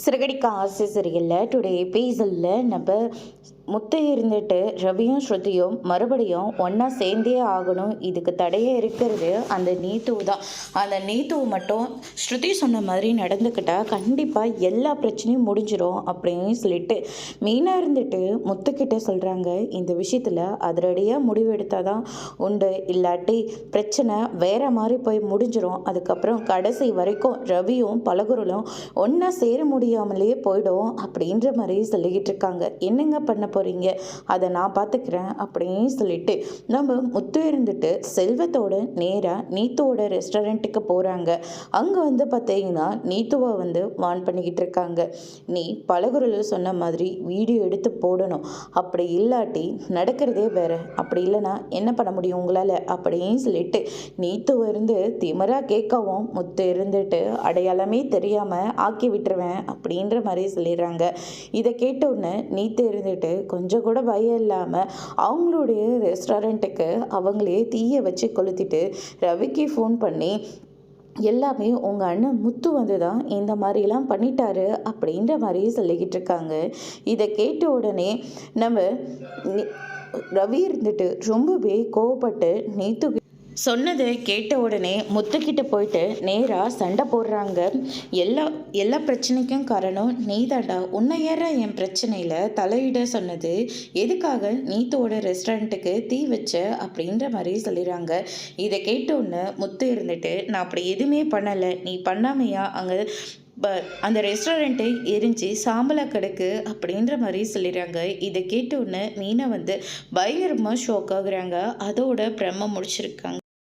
சிறகடிக்க ஆசை சரியில்லை டுடே எபிசோடில் நம்ம முத்து இருந்துட்டு ரவியும் ஸ்ருதியும் மறுபடியும் ஒன்றா சேர்ந்தே ஆகணும். இதுக்கு தடையே இருக்கிறது அந்த நீத்து தான். அந்த நீத்து மட்டும் ஸ்ருதி சொன்ன மாதிரி நடந்துக்கிட்டா கண்டிப்பாக எல்லா பிரச்சனையும் முடிஞ்சிடும் அப்படின்னு சொல்லிட்டு மீனாக இருந்துட்டு முத்துக்கிட்ட சொல்கிறாங்க. இந்த விஷயத்தில் அதிரடியாக முடிவெடுத்தால் தான் உண்டு, இல்லாட்டி பிரச்சனை வேற மாதிரி போய் முடிஞ்சிடும். அதுக்கப்புறம் கடைசி வரைக்கும் ரவியும் பலகுரலும் ஒன்றா சேர முடியாமலேயே போயிடும் அப்படின்ற மாதிரி சொல்லிக்கிட்டு இருக்காங்க. என்னங்க பண்ண போகிறீங்க, அதை நான் பார்த்துக்கிறேன் அப்படின்னு சொல்லிட்டு நம்ம முத்து இருந்துட்டு செல்வத்தோட நேராக நீத்துவோட ரெஸ்டாரண்ட்டுக்கு போகிறாங்க. அங்கே வந்து பார்த்தீங்கன்னா நீத்துவை வந்து வான் பண்ணிக்கிட்டு இருக்காங்க. நீ பலகுரல் சொன்ன மாதிரி வீடியோ எடுத்து போடணும், அப்படி இல்லாட்டி நடக்கிறதே வேற, அப்படி இல்லைன்னா என்ன பண்ண முடியும் உங்களால் அப்படின்னு சொல்லிட்டு நீத்துவை இருந்து திமரா கேட்கவும் முத்து இருந்துட்டு அடையாளமே தெரியாமல் ஆக்கி விட்டுருவேன் அப்படின்ற மாதிரி சொல்லிடுறாங்க. இதை கேட்டோன்னு நீத்து இருந்துட்டு கொஞ்சம் கூட பயம் இல்லாமல் அவங்களுடைய ரெஸ்டாரண்ட்டுக்கு அவங்களே தீயை வச்சு கொளுத்திட்டு ரவிக்கு ஃபோன் பண்ணி எல்லாமே உங்கள் அண்ணன் முத்து வந்து தான் இந்த மாதிரிலாம் பண்ணிட்டாரு அப்படின்ற மாதிரி சொல்லிக்கிட்டு இருக்காங்க. இதை கேட்ட உடனே நம்ம ரவி இருந்துட்டு ரொம்பவே கோவப்பட்டு நீத்து சொன்னதை கேட்ட உடனே முத்துக்கிட்ட போயிட்டு நேராக சண்டை போடுறாங்க. எல்லா பிரச்சனைக்கும் காரணம் நீ தாண்டா, உன்னை ஏற என் பிரச்சனையில் தலையிட சொன்னது எதுக்காக நீத்தோட ரெஸ்டாரண்ட்டுக்கு தீ வச்ச அப்படின்ற மாதிரி சொல்லிடுறாங்க. இதை கேட்டோன்னு முத்து இருந்துட்டு நான் அப்படி எதுவுமே பண்ணலை, நீ பண்ணாமையா அங்கே அந்த ரெஸ்டாரண்ட்டை எரிஞ்சு சாம்பலாக கிடக்கு அப்படின்ற மாதிரி சொல்லிடுறாங்க. இதை கேட்டோன்னு மீனை வந்து பயங்கரமாக ஷோக் ஆகுறாங்க. அதோட பிரம்ம முடிச்சிருக்காங்க.